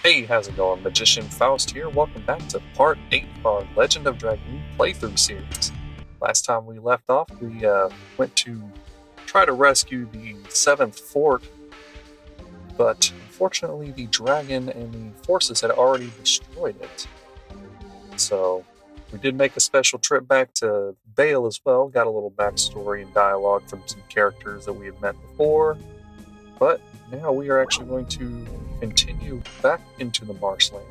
Hey, how's it going? Magician Faust here. Welcome back to part 8 of our Legend of Dragoon playthrough series. Last time we left off, we went to try to rescue the 7th fort, but unfortunately the dragon and the forces had already destroyed it. So we did make a special trip back to Bale as well, got a little backstory and dialogue from some characters that we had met before, but now we are actually going to continue back into the Marshland.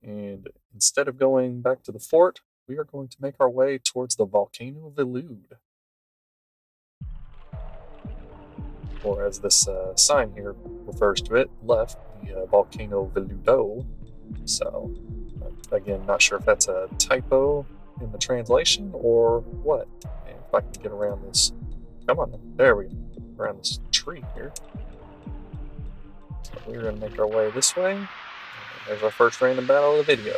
And instead of going back to the fort, we are going to make our way towards the Volcano Villude, or as this sign here refers to it, left, the Volcano Villudo. So, again, not sure if that's a typo in the translation or what. And if I can get around this, come on, there we go, around this tree here. So we're going to make our way this way. And there's our first random battle of the video.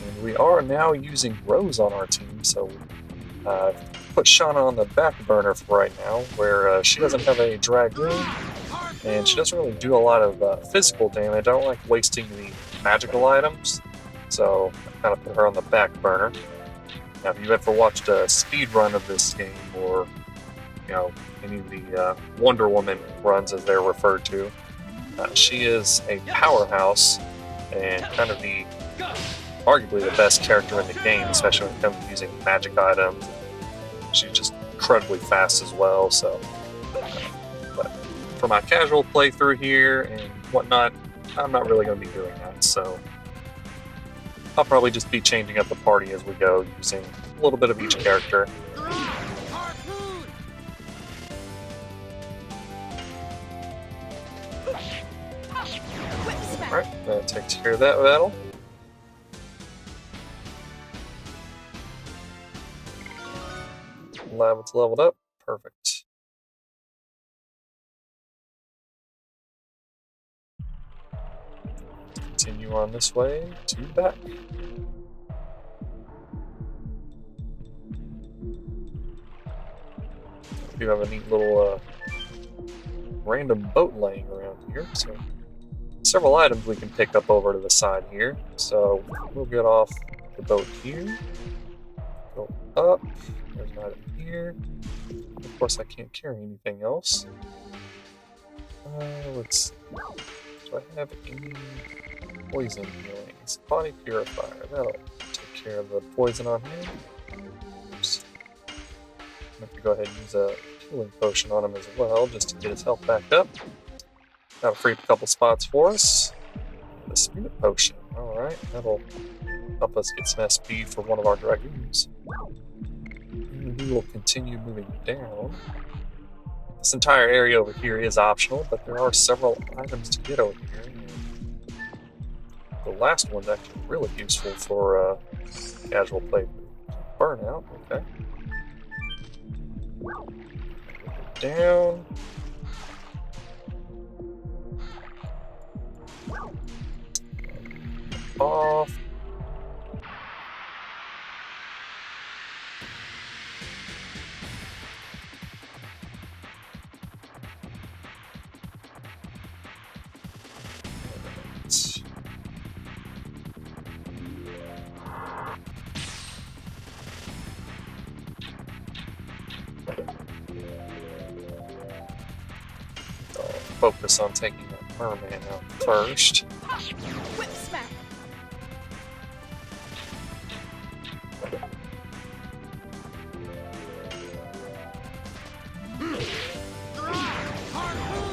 And we are now using Rose on our team, so put Shauna on the back burner for right now, where she doesn't have a Dragoon, and she doesn't really do a lot of physical damage. I don't like wasting the magical items, so I kind of put her on the back burner. Now, if you ever watched a speed run of this game, or any of the Wonder Woman runs as they're referred to, she is a powerhouse and kind of arguably the best character in the game, especially when it comes to using magic items. She's just incredibly fast as well. So, but for my casual playthrough here and whatnot, I'm not really going to be doing that. So I'll probably just be changing up the party as we go, using a little bit of each character. Alright, that takes care of that battle. It's leveled up. Perfect. Continue on this way to the back. We do have a neat little random boat laying around here, so several items we can pick up over to the side here. So we'll get off the boat here, go up, there's an item here. Of course I can't carry anything else. Let's see. Do I have any poison healings? Body purifier, that'll take care of the poison on him. Oops. I'm going to go ahead and use a healing potion on him as well, just to get his health back up. That'll free up a couple spots for us. The spirit potion, alright, that'll help us get some SP for one of our Dragoons. And we will continue moving down. This entire area over here is optional, but there are several items to get over here. And the last one's actually really useful for casual playthrough. Burnout, okay. Down. Off. Focus on taking that merman out first. Whip smack.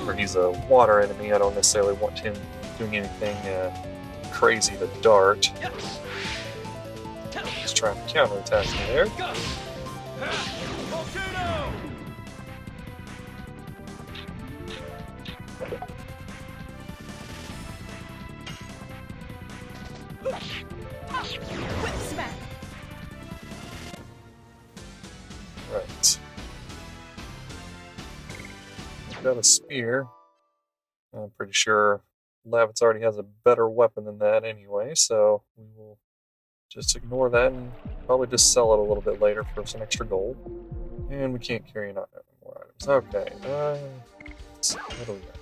Or he's a water enemy, I don't necessarily want him doing anything crazy to dart. He's trying to counterattack me there. Whip smack. Right. Got a spear. I'm pretty sure Lavitz already has a better weapon than that anyway, so we will just ignore that and probably just sell it a little bit later for some extra gold. And we can't carry more items. Okay, let's see, what do we got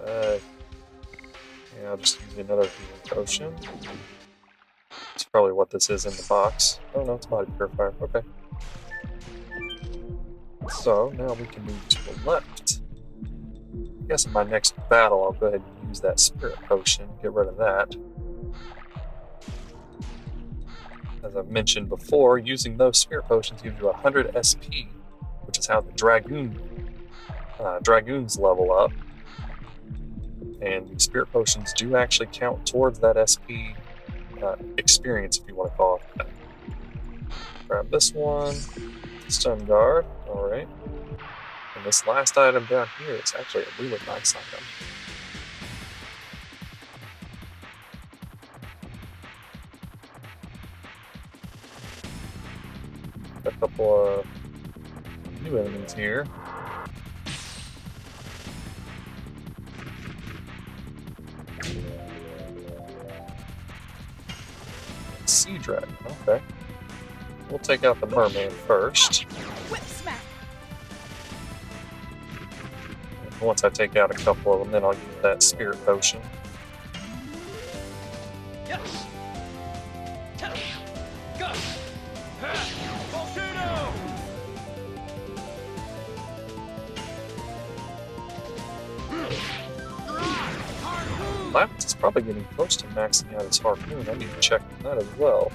here? Yeah, I'll just use another healing potion. That's probably what this is in the box. Oh no, it's body purifier. Okay. So now we can move to the left. I guess in my next battle, I'll go ahead and use that spirit potion, get rid of that. As I've mentioned before, using those spirit potions gives you 100 SP, which is how the Dragoons level up. And the spirit potions do actually count towards that SP experience, if you want to call it that. Grab this one, stun guard, alright. And this last item down here is actually a really nice item. A couple of new enemies here. Sea dragon, okay. We'll take out the merman first. Whip smack. And once I take out a couple of them, then I'll use that spirit potion. Yes. Go. Volcano. Lapis is probably getting close to maxing out his harpoon. I need to check on that as well.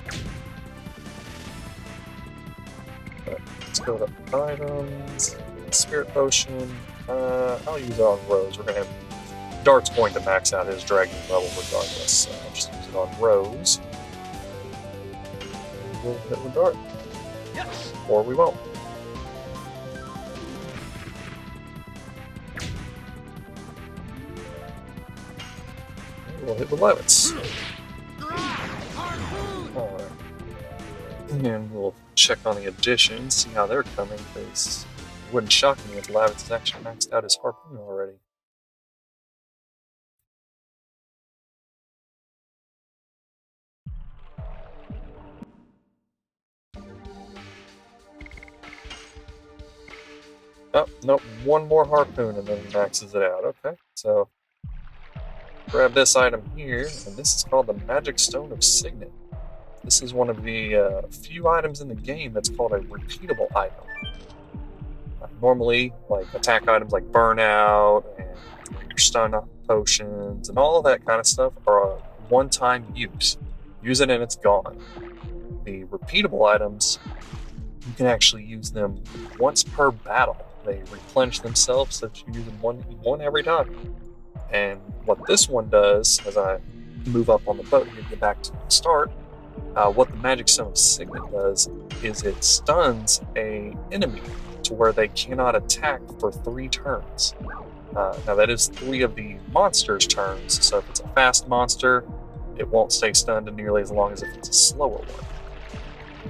But let's go to items, spirit potion. I'll use it on Rose. We're gonna have Dart's going to max out his dragon level regardless, so I'll just use it on Rose. We'll hit with Dart. Yes. Or we won't. We'll hit with Levitz. Alright. And we'll check on the additions, see how they're coming, because it wouldn't shock me if Lavitz has actually maxed out his harpoon already. Oh, nope, one more harpoon and then he maxes it out. Okay, so grab this item here, and this is called the Magic Stone of Signet. This is one of the few items in the game that's called a repeatable item. Normally, like attack items like Burnout and your stun potions and all of that kind of stuff are a one-time use. Use it and it's gone. The repeatable items, you can actually use them once per battle. They replenish themselves so that you use them one every time. And what this one does, as I move up on the boat here to get back to the start, what the Magic Stone of Signet does is it stuns an enemy to where they cannot attack for 3 turns. Now that is 3 of the monster's turns, so if it's a fast monster, it won't stay stunned nearly as long as if it's a slower one.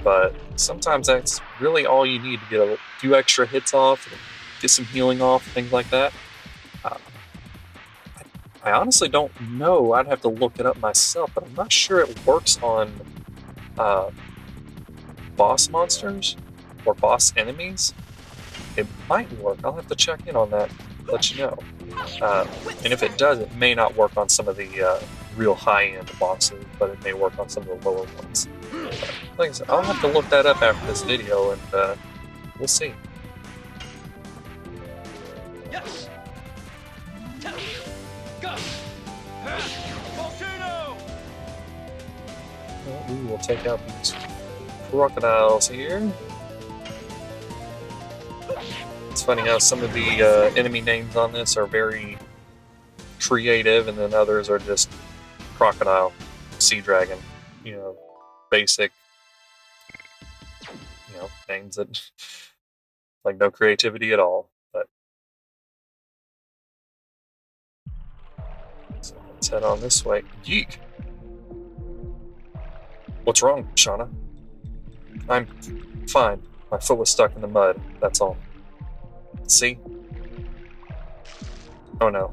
But sometimes that's really all you need to get a few extra hits off, get some healing off, things like that. I honestly don't know. I'd have to look it up myself, but I'm not sure it works on boss monsters or boss enemies. It might work. I'll have to check in on that, let you know. And if it does, it may not work on some of the real high-end bosses, but it may work on some of the lower ones. But like I said, I'll have to look that up after this video, and we'll see. Yes. Go. Volcano. Well, we will take out these crocodiles here. It's funny how some of the enemy names on this are very creative, and then others are just crocodile, sea dragon, basic, names that like no creativity at all. But so let's head on this way. Geek! What's wrong, Shauna? I'm fine. My foot was stuck in the mud, that's all. See? Oh no.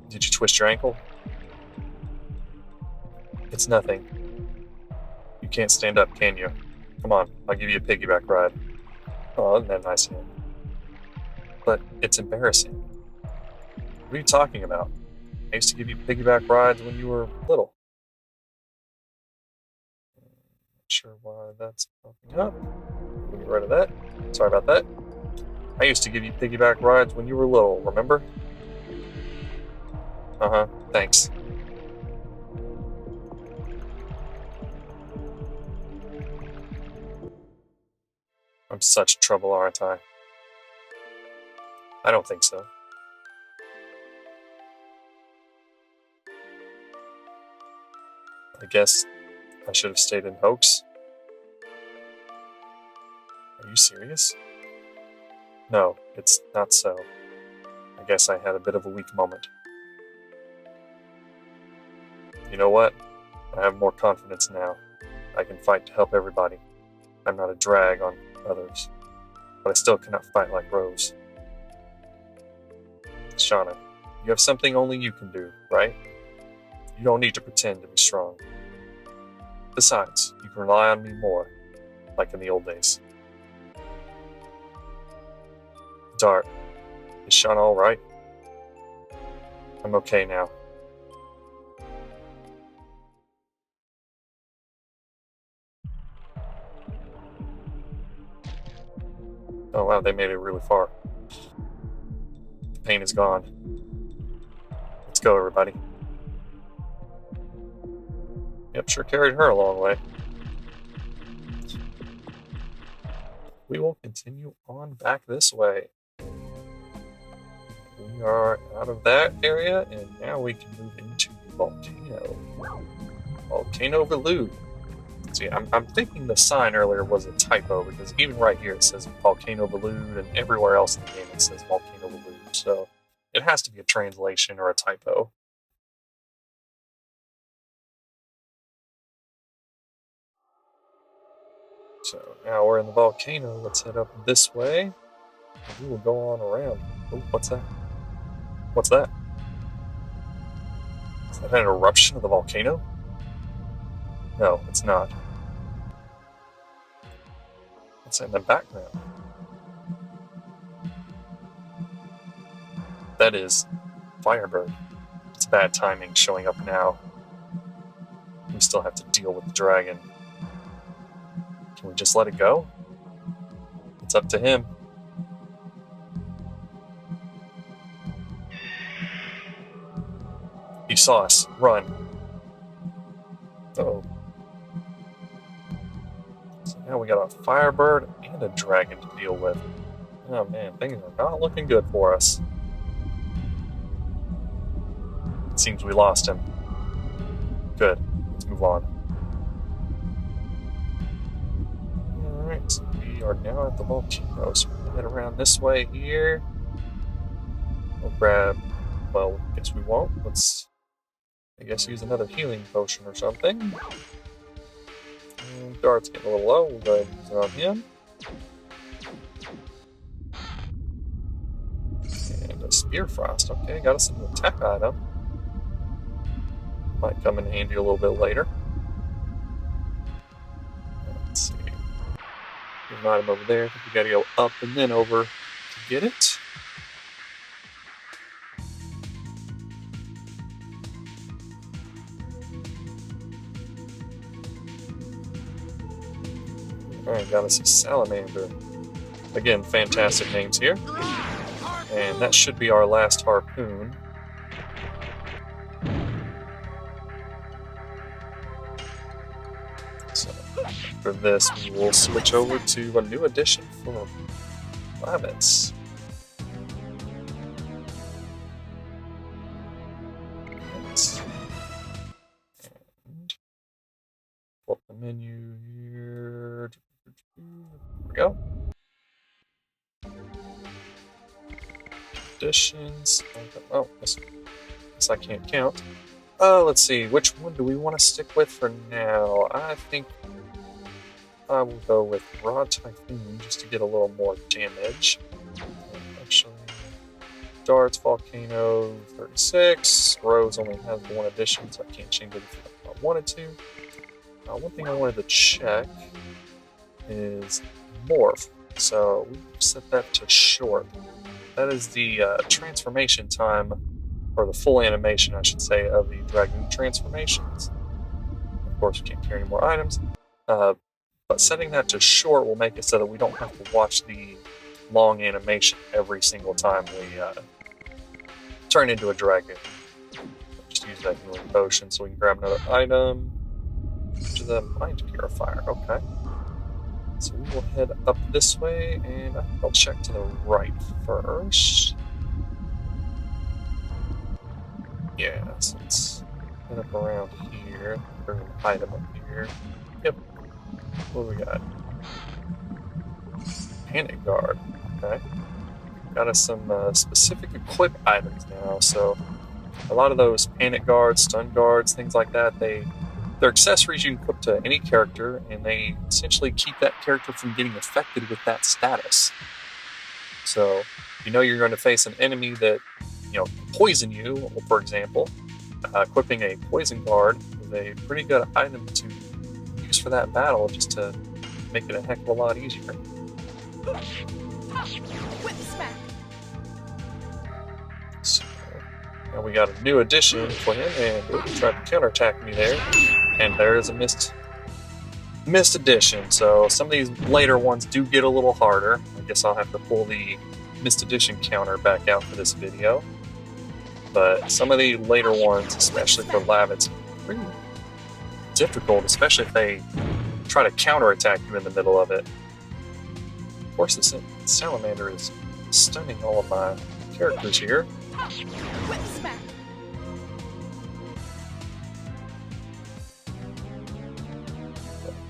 Did you twist your ankle? It's nothing. can't stand up, can you? Come on, I'll give you a piggyback ride. Oh, isn't that nice of him? But it's embarrassing. What are you talking about? I used to give you piggyback rides when you were little. Not sure why that's popping up. We'll get rid of that. Sorry about that. I used to give you piggyback rides when you were little, remember? Uh-huh, thanks. I'm such trouble, aren't I? I don't think so. I guess I should have stayed in Hoax. Are you serious? No, it's not so. I guess I had a bit of a weak moment. You know what? I have more confidence now. I can fight to help everybody. I'm not a drag on others. But I still cannot fight like Rose. Shauna, you have something only you can do, right? You don't need to pretend to be strong. Besides, you can rely on me more, like in the old days. Dart, is Shauna alright? I'm okay now. Oh wow, they made it really far. The pain is gone. Let's go, everybody. Yep, sure carried her a long way. We will continue on back this way. We are out of that area, and now we can move into the volcano. Volcano Villude. See, I'm thinking the sign earlier was a typo, because even right here it says Volcano Villude, and everywhere else in the game it says Volcano Villude, so it has to be a translation or a typo. So now we're in the volcano. Let's head up this way. We will go on around. Oh, what's that? What's that? Is that an eruption of the volcano? No, it's not. What's in the background? That is Firebird. It's bad timing showing up now. We still have to deal with the dragon. Can we just let it go? It's up to him. He saw us. Run. Uh-oh. So now we got a Firebird and a dragon to deal with. Oh man, things are not looking good for us. It seems we lost him. Good. Let's move on. Alright, so we are now at the volcano, so we're gonna head around this way here. We'll grab... well, I guess we won't. Let's... I guess use another healing potion or something. And Dart's getting a little low. We'll go ahead and use it on him. And a Spear Frost. Okay, got us a new attack item. Might come in handy a little bit later. Let's see. There's an item over there. I think we gotta go up and then over to get it. Alright, got us a Salamander. Again, fantastic names here. And that should be our last harpoon. So, after this, we will switch over to a new addition for rabbits. And pull up the menu here. There we go. Additions. Oh, this I can't count. Let's see. Which one do we want to stick with for now? I think I will go with Raw Typhoon just to get a little more damage. Actually, Darts, Volcano, 36. Rose only has one addition, so I can't change it if I wanted to. one thing I wanted to check is morph. So we set that to short. That is the transformation time, or the full animation, I should say, of the Dragoon transformations. Of course, we can't carry any more items. But setting that to short will make it so that we don't have to watch the long animation every single time we turn into a Dragoon. Just use that healing potion so we can grab another item, which is a mind purifier. Okay. So we will head up this way, and I'll check to the right first. Yeah, so let's head up around here. There's an item up here. Yep. What do we got? Panic Guard. Okay. Got us some specific equip items now, so a lot of those Panic Guards, Stun Guards, things like that, they're accessories you can equip to any character, and they essentially keep that character from getting affected with that status. So, you know you're going to face an enemy that, poison you, for example. Equipping a Poison Guard is a pretty good item to use for that battle, just to make it a heck of a lot easier. Whip smack. So, now we got a new addition for him, and tried to counterattack me there. And there is a missed addition. So some of these later ones do get a little harder. I guess I'll have to pull the missed addition counter back out for this video. But some of the later ones, especially for Lav, it's pretty difficult, especially if they try to counterattack you in the middle of it. Of course, this salamander is stunning all of my characters here. Whip smack.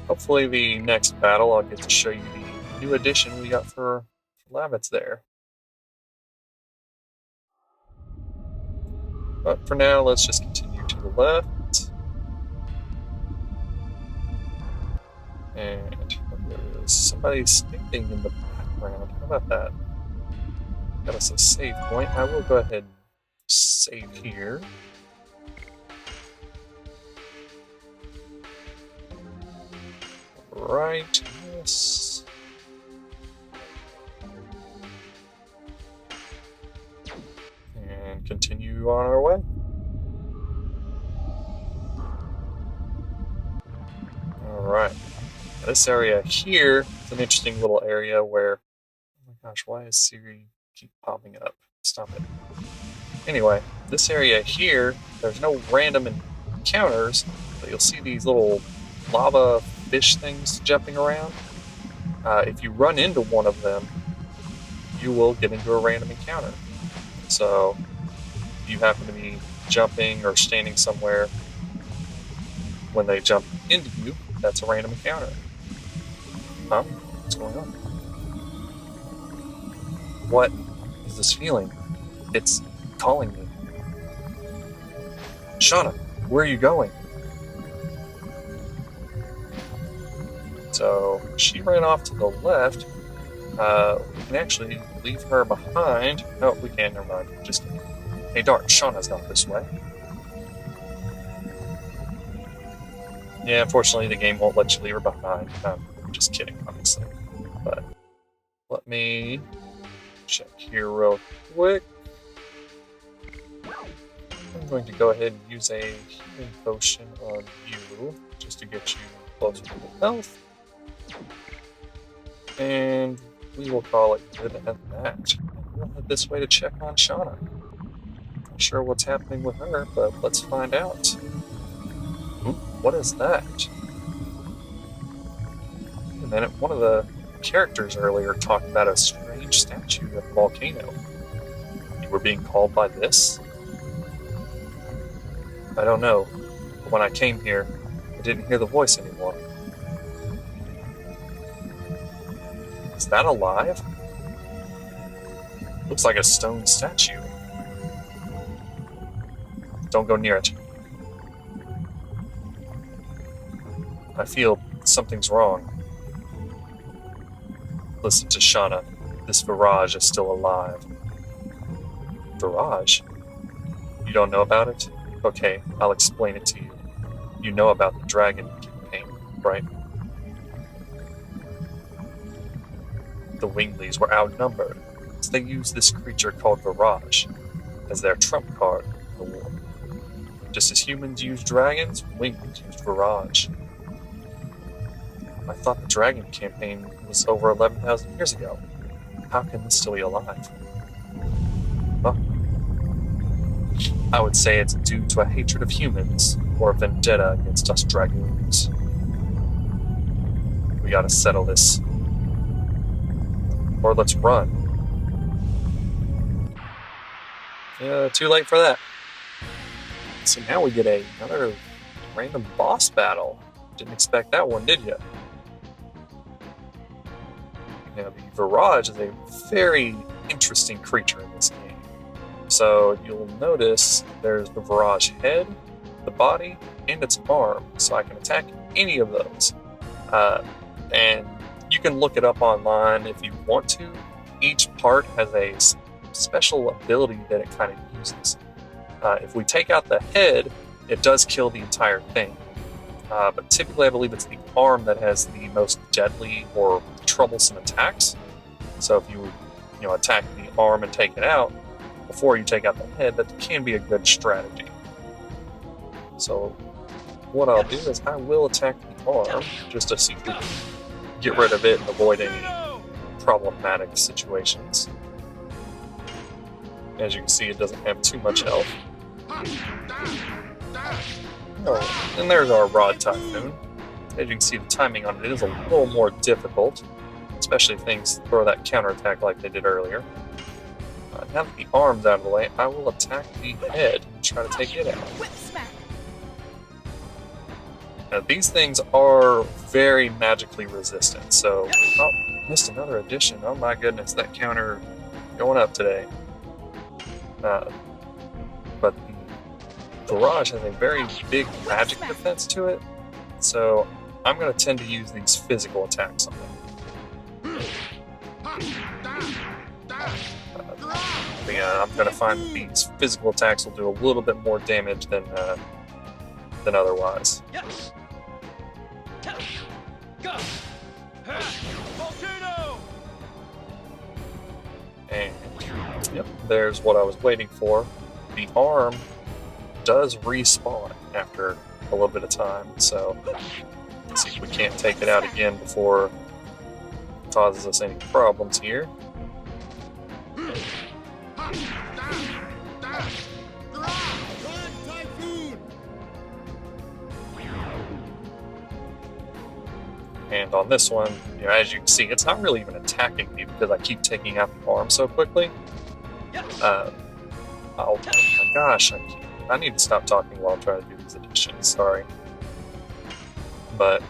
Hopefully the next battle I'll get to show you the new addition we got for Lavitz there. But for now, let's just continue to the left. And there's somebody standing in the background. How about that? Got us a save point. I will go ahead and save here. Right, yes. And continue on our way. Alright. This area here is an interesting little area where... Oh my gosh, why is Siri keep popping up? Stop it. Anyway, this area here, there's no random encounters, but you'll see these little lava fish things jumping around. If you run into one of them, you will get into a random encounter. So, if you happen to be jumping or standing somewhere when they jump into you, that's a random encounter. Huh? What's going on? What is this feeling? It's calling me. Shauna, where are you going? So she ran off to the left. We can actually leave her behind. No, we can't. Never mind. Just kidding. Hey, Dart, Shauna's not this way. Yeah, unfortunately, the game won't let you leave her behind. I'm just kidding, obviously. But let me check here real quick. I'm going to go ahead and use a healing potion on you, just to get you closer to the health. And we will call it good at that. We'll head this way to check on Shauna. Not sure what's happening with her, but let's find out. Ooh, what is that? Wait a minute, one of the characters earlier talked about a strange statue at the volcano. You were being called by this? I don't know, but when I came here, I didn't hear the voice anymore. Is that alive? Looks like a stone statue. Don't go near it. I feel something's wrong. Listen to Shauna. This Virage is still alive. Virage? don't know about it? Okay, I'll explain it to you. You know about the dragon campaign. right? The Winglies were outnumbered, so they used this creature called Virage as their trump card in the war. Just as humans used dragons, Winglies used Virage. I thought the dragon campaign was over 11,000 years ago. How can this still be alive? Well, I would say it's due to a hatred of humans or a vendetta against us Dragoons. We gotta settle this. Or let's run. Too late for that. So now we get another random boss battle. Didn't expect that one, did you? Now, the Virage is a very interesting creature in this game. So you'll notice there's the Virage head, the body, and its arm. So I can attack any of those. And you can look it up online if you want to. Each part has a special ability that it kind of uses. If we take out the head, it does kill the entire thing. But typically I believe it's the arm that has the most deadly or troublesome attacks. So if you attack the arm and take it out before you take out the head, that can be a good strategy. So what I'll do is I will attack the arm just to see if we can get rid of it and avoid any problematic situations. As you can see, it doesn't have too much health. Oh, and there's our Rod Typhoon. As you can see, the timing on it is a little more difficult, especially if things throw that counterattack like they did earlier. Now that the arm's out of the way, I will attack the head and try to take it out. Whip smack. Now, these things are very magically resistant, so... Oh, missed another addition. Oh my goodness, that counter going up today. But the Virage has a very big magic defense to it, so I'm going to tend to use these physical attacks on them. But yeah, I'm going to find that these physical attacks will do a little bit more damage than otherwise. Yes. Go. Volcano. And yep, there's what I was waiting for. The arm does respawn after a little bit of time, so let's see if we can't take it out again before it causes us any problems here. And on this one, as you can see, it's not really even attacking me because I keep taking out the arm so quickly. Oh my gosh, I need to stop talking while I'm trying to do these additions, sorry. But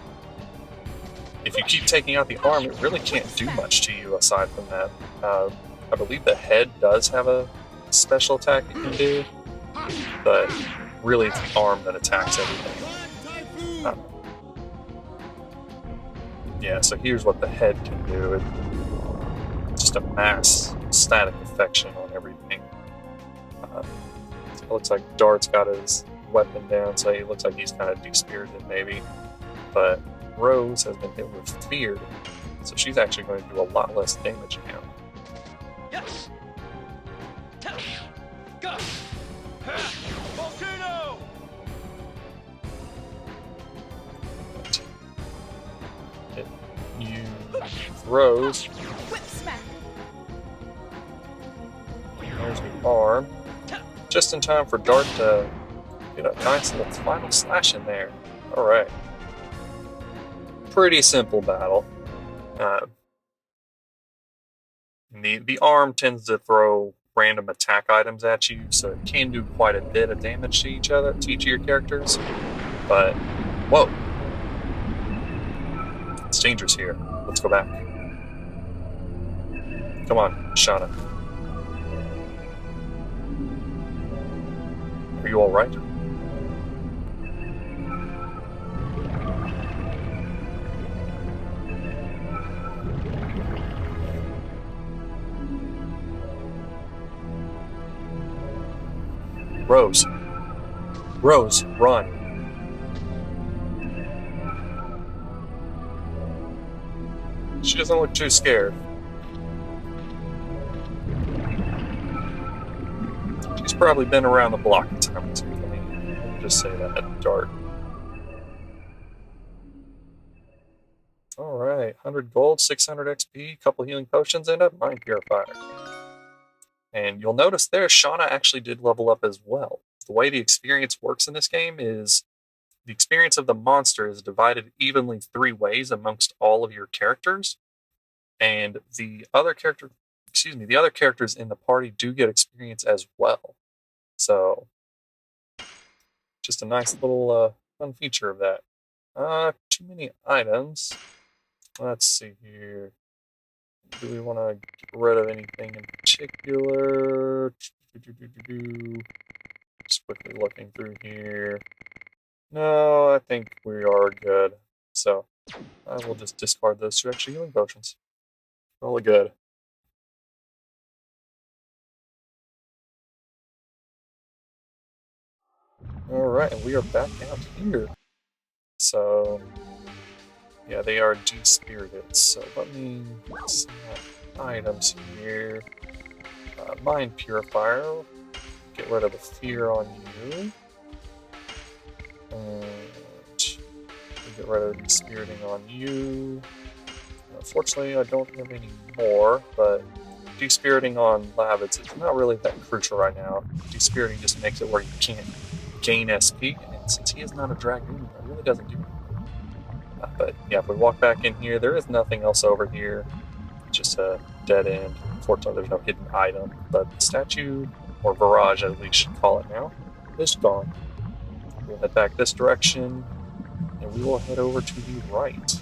if you keep taking out the arm, it really can't do much to you aside from that. I believe the head does have a special attack it can do, but really it's the arm that attacks everything. Yeah, so here's what the head can do. It's just a mass static affection on everything. It looks like Dart's got his weapon down, so he looks like he's kind of de-spirited maybe. But Rose has been hit with fear, so she's actually going to do a lot less damage now. Yes. Go. Volcano. You Rose. Whip smack. There's the arm. Just in time for Dart to get a nice little final slash in there. Alright. Pretty simple battle. The arm tends to throw random attack items at you, so it can do quite a bit of damage to each of your characters. But, whoa! It's dangerous here. Let's go back. Come on, Shauna. Are you alright? Rose. Rose, run. She doesn't look too scared. She's probably been around the block a time or two. Let me just say that. Dart. Alright, 100 gold, 600 XP, couple healing potions, and a mind purifier. And you'll notice there, Shauna actually did level up as well. The way the experience works in this game is the experience of the monster is divided evenly 3 ways amongst all of your characters. And the other characters in the party do get experience as well. So, just a nice little fun feature of that. Too many items. Let's see here. Do we want to get rid of anything in particular? Just quickly looking through here. No, I think we are good. So, I will just discard those 2 extra healing potions. Really good. Alright, and we are back out here. So, yeah, they are de-spirited. So let me see my items here. Mind Purifier. Get rid of the fear on you. And get rid of de-spiriting on you. Unfortunately, I don't have any more, but de-spiriting on Lavitz is not really that crucial right now. De-spiriting just makes it where you can't gain SP, and since he is not a Dragoon, it really doesn't do anything. But yeah, if we walk back in here, there is nothing else over here. Just a dead end. Unfortunately, there's no hidden item, but the statue, or Virage as we should call it now, is gone. We'll head back this direction, and we will head over to the right.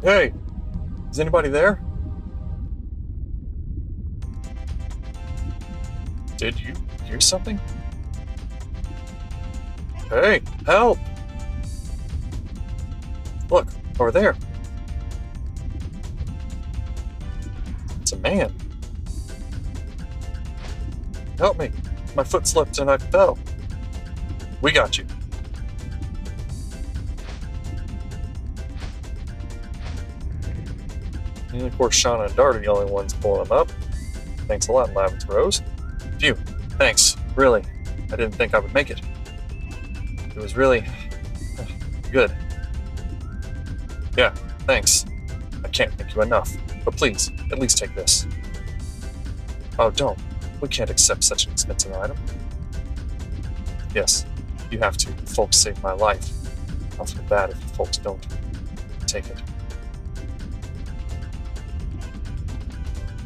Hey! Is anybody there? Did you hear something? Hey, help! Look, over there. It's a man. Help me. My foot slipped and I fell. We got you. And of course, Shauna and Dart are the only ones pulling them up. Thanks a lot, Lavitz Rose. Phew, thanks. Really, I didn't think I would make it. It was really good. Yeah, thanks. I can't thank you enough. But please, at least take this. Oh, don't. We can't accept such an expensive item. Yes, you have to. You folks saved my life. I'll feel bad if you folks don't take it.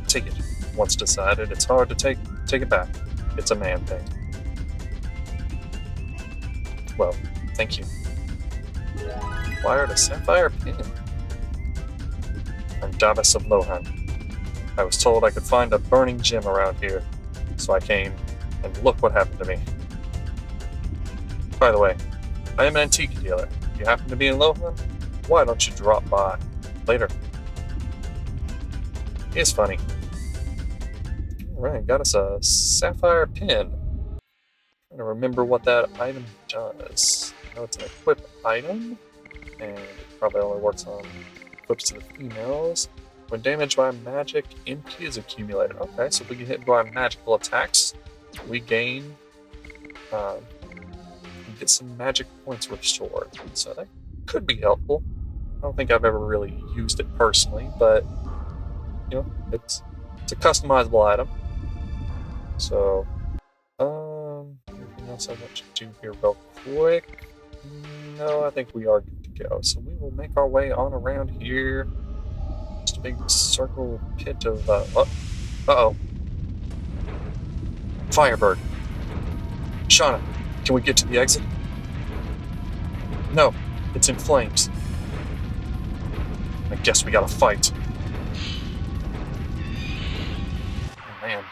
Take it. Once decided, it's hard to take it back. It's a man thing. Well, thank you. Acquired a sapphire pin. I'm Davis of Lohan. I was told I could find a burning gem around here, so I came, and look what happened to me. By the way, I am an antique dealer. If you happen to be in Lohan, why don't you drop by later? It's funny. Alright, got us a sapphire pin. Trying to remember what that item does. I know it's an equip item, and it probably only works on equips to the females. When damaged by magic, MP is accumulated. Okay, so if we get hit by magical attacks, we gain, get some magic points restored. So that could be helpful. I don't think I've ever really used it personally, but you know, it's a customizable item. So, anything else I want to do here real quick? No, I think we are good to go. So we will make our way on around here. Just a big circle pit of, uh-oh. Firebird. Shauna, can we get to the exit? No, it's in flames. I guess we gotta fight. Oh, man.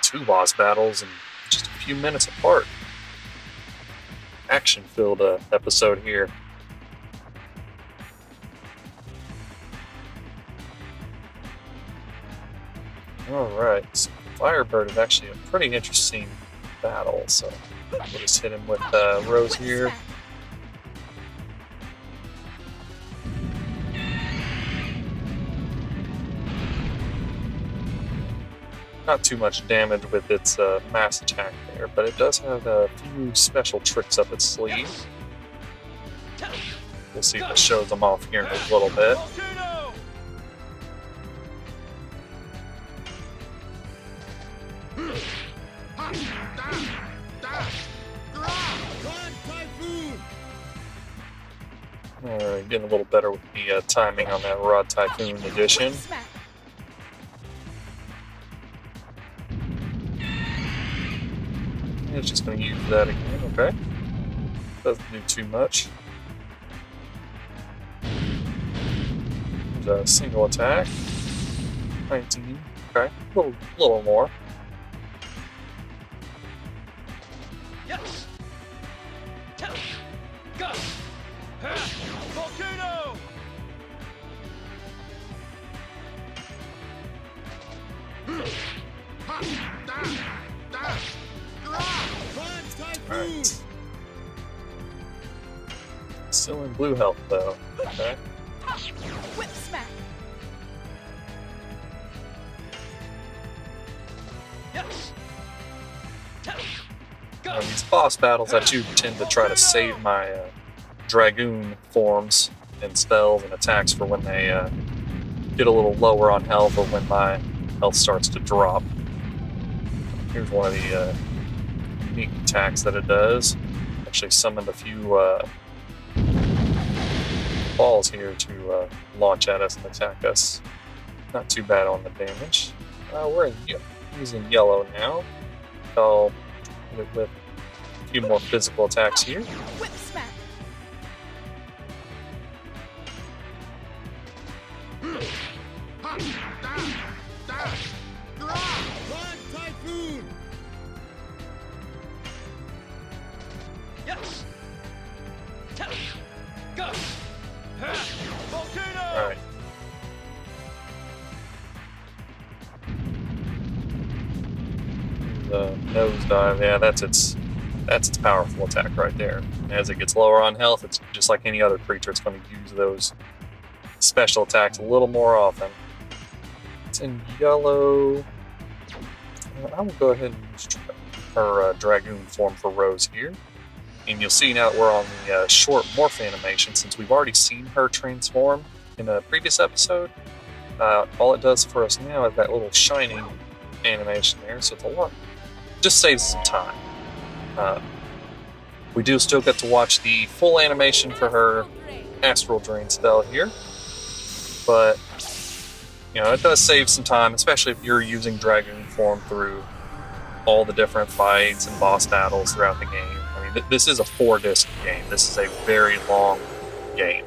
2 boss battles in just a few minutes apart. Action-filled episode here. Alright, so Firebird is actually a pretty interesting battle, so we'll just hit him with Rose Whip here. smack. Not too much damage with its mass attack there, but it does have a few special tricks up its sleeve. We'll see if it shows them off here in a little bit. Volcano! Alright, getting a little better with the timing on that Rod Typhoon edition. Whip smack. It's just going to use that again, okay. Doesn't do too much. There's a single attack. 19, okay. A little more. Yes! Go! Volcano! Alright. Still in blue health though. Okay. Whip smack. Yes! On these boss battles, I do tend to try to save my Dragoon forms and spells and attacks for when they get a little lower on health or when my health starts to drop. Here's one of the unique attacks that it does. Actually summoned a few balls here to launch at us and attack us. Not too bad on the damage. We're using yellow now. I'll hit it with a few more physical attacks here. Whip smack. Yes! Go! Volcano! Alright. The nosedive, yeah, that's its powerful attack right there. As it gets lower on health, it's just like any other creature, it's going to use those special attacks a little more often. It's in yellow. I will go ahead and use her Dragoon form for Rose here. And you'll see now that we're on the short morph animation, since we've already seen her transform in a previous episode, all it does for us now is that little shining animation there, so it's a lot. Just saves some time. We do still get to watch the full animation for her Astral Drain spell here, but you know, it does save some time, especially if you're using Dragoon form through all the different fights and boss battles throughout the game. I mean, this is a 4-disc game. This is a very long game.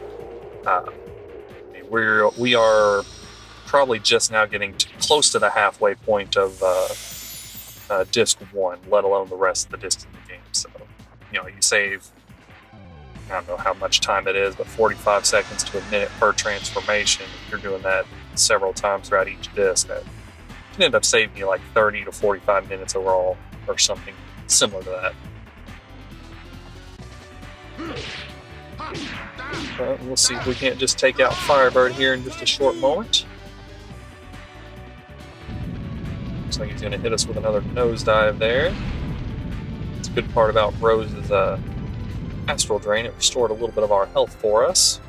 We are probably just now getting close to the halfway point of disc 1, let alone the rest of the discs in the game. So, you know, you save, I don't know how much time it is, but 45 seconds to a minute per transformation. If you're doing that several times throughout each disc, that can end up saving you like 30 to 45 minutes overall, or something similar to that. But we'll see if we can't just take out Firebird here in just a short moment. Looks like he's going to hit us with another nosedive there. It's a good part about Rose's Astral Drain. It restored a little bit of our health for us.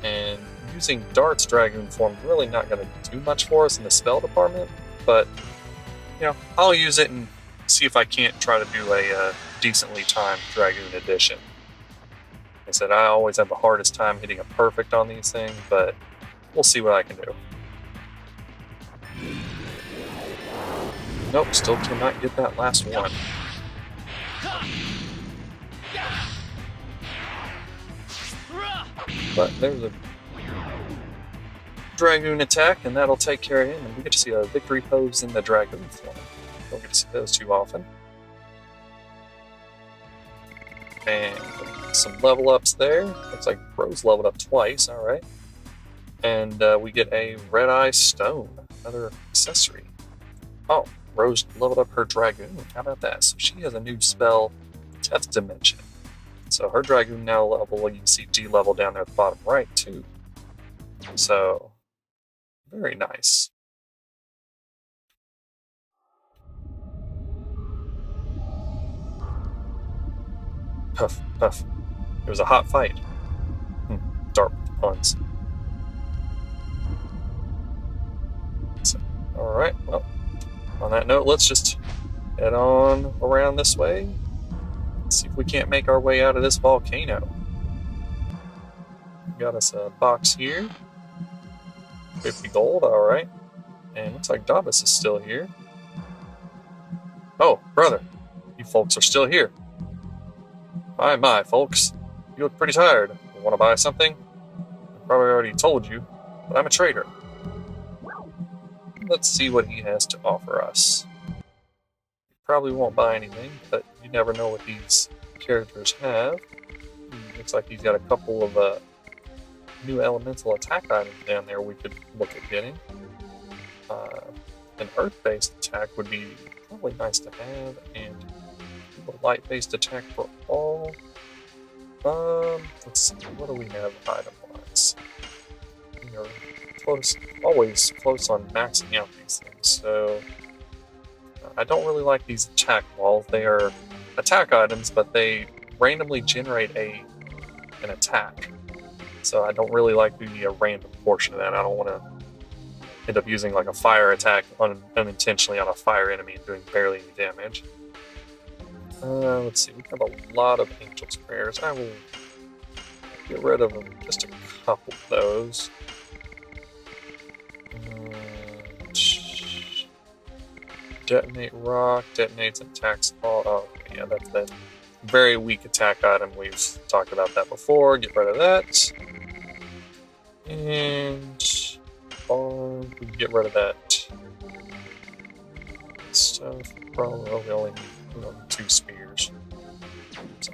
And using Dart's Dragoon form is really not going to do much for us in the spell department, but you know, I'll use it and see if I can't try to do a decently timed Dragoon edition. Like I said, I always have the hardest time hitting a perfect on these things, but we'll see what I can do. Nope, still cannot get that last one. But there's a Dragoon attack, and that'll take care of him, and we get to see a victory pose in the Dragoon form. Don't get to see those too often. And some level ups there. Looks like Rose leveled up twice, alright. And we get a red eye stone, another accessory. Oh, Rose leveled up her Dragoon. How about that? So she has a new spell, Death Dimension. So her Dragoon now level, you can see G level down there at the bottom right too. So, very nice. Puff, puff. It was a hot fight. Dark with the puns. So, alright, well, on that note, let's just head on around this way. See if we can't make our way out of this volcano. Got us a box here. 50 gold, alright. And looks like Davis is still here. Oh, brother, you folks are still here. My, folks. You look pretty tired. You want to buy something? I probably already told you, but I'm a trader. Let's see what he has to offer us. He probably won't buy anything, but you never know what these characters have. Looks like he's got a couple of new elemental attack items down there we could look at getting. An earth-based attack would be probably nice to have, and a light-based attack for all. Let's see, what do we have item-wise? We are close, always close on maxing out these things, so I don't really like these attack walls. They are attack items, but they randomly generate an attack. So I don't really like the random portion of that. I don't want to end up using like a fire attack unintentionally on a fire enemy and doing barely any damage. Let's see, we have a lot of Angel's Prayers. I will get rid of just a couple of those. Detonate Rock, detonates and attacks all. Oh, yeah, that's that very weak attack item. We've talked about that before. Get rid of that. And we can get rid of that stuff. Probably we only need 2 spears. So,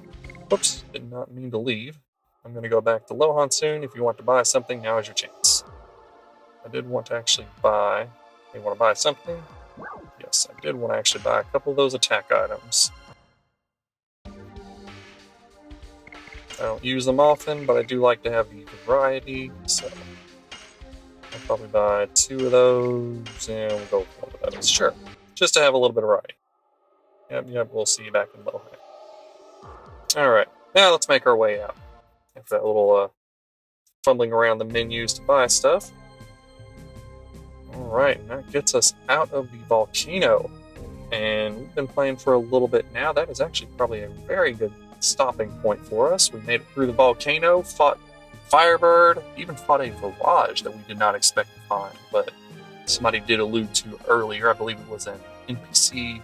whoops, did not mean to leave. I'm going to go back to Lohan soon. If you want to buy something, now is your chance. I did want to actually buy. You want to buy something? Yes, I did want to actually buy a couple of those attack items. I don't use them often, but I do like to have the variety, so I'll probably buy 2 of those, and we'll go with 1 of those. Sure, just to have a little bit of variety. Yep, we'll see you back in Lohan. Alright, now let's make our way out. After that little fumbling around the menus to buy stuff. Alright, and that gets us out of the volcano. And we've been playing for a little bit now. That is actually probably a very good stopping point for us. We made it through the volcano, fought Firebird, even fought a Virage that we did not expect to find, but somebody did allude to earlier. I believe it was an NPC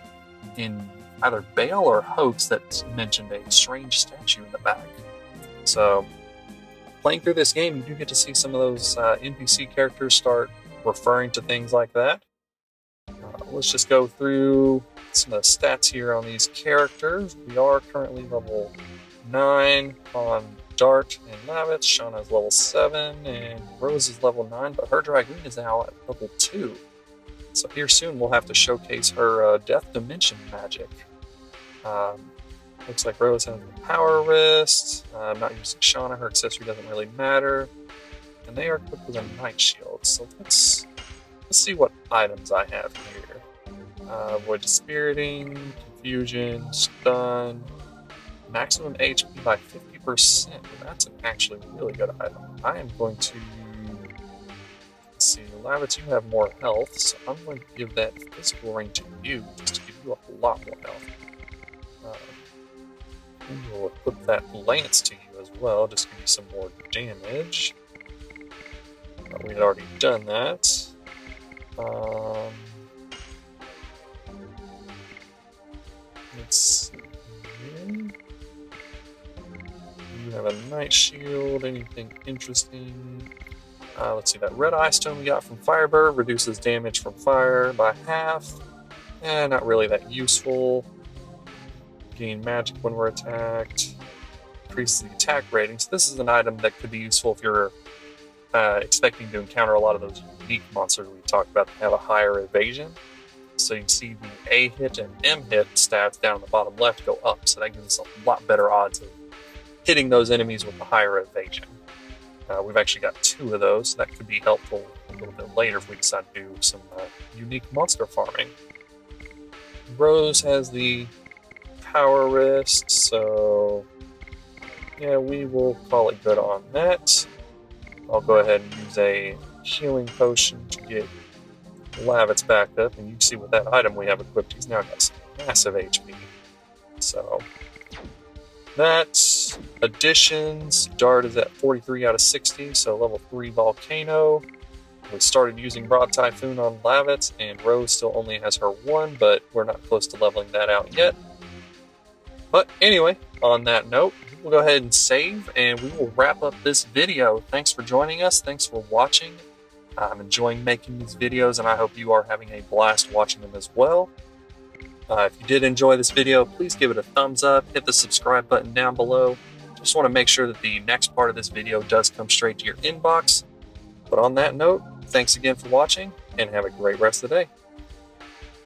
in either Bale or Hoax that mentioned a strange statue in the back. So, playing through this game, you do get to see some of those NPC characters start referring to things like that. Let's just go through some of the stats here on these characters. We are currently level 9 on Dart and Lavitz. Shauna's level 7, and Rose is level 9, but her Dragoon is now at level 2. So here soon we'll have to showcase her Death Dimension magic. Looks like Rose has the Power Wrist. I'm not using Shauna, her accessory doesn't really matter. And they are equipped with a Night Shield. So let's see what items I have here. Void Dispiriting, Confusion, Stun, maximum HP by 50%. That's an actually really good item. I am going to... Let's see, Lavitz, you have more health, so I'm going to give that physical ring to you, just to give you a lot more health. We'll equip that lance to you as well, just to give you some more damage. We had already done that. Let's see here. You have a Night Shield, anything interesting? Let's see, that red eye stone we got from Firebird reduces damage from fire by half. Not really that useful. Gain magic when we're attacked. Increases the attack rating. So this is an item that could be useful if you're expecting to encounter a lot of those unique monsters we talked about that have a higher evasion. So you can see the A hit and M hit stats down in the bottom left go up, so that gives us a lot better odds of hitting those enemies with the higher evasion. We've actually got 2 of those, so that could be helpful a little bit later if we decide to do some unique monster farming. Rose has the power wrist, so yeah, we will call it good on that. I'll go ahead and use a healing potion to get Lavitz back up, and you can see with that item we have equipped, he's now got some massive HP. So that additions, Dart is at 43 out of 60, so level 3 Volcano. We started using Broad Typhoon on Lavitz, and Rose still only has her 1, but we're not close to leveling that out yet. But anyway, on that note, we'll go ahead and save, and we will wrap up this video. Thanks for joining us. Thanks for watching. I'm enjoying making these videos, and I hope you are having a blast watching them as well. If you did enjoy this video, please give it a thumbs up, hit the subscribe button down below. Just want to make sure that the next part of this video does come straight to your inbox. But on that note, thanks again for watching, and have a great rest of the day.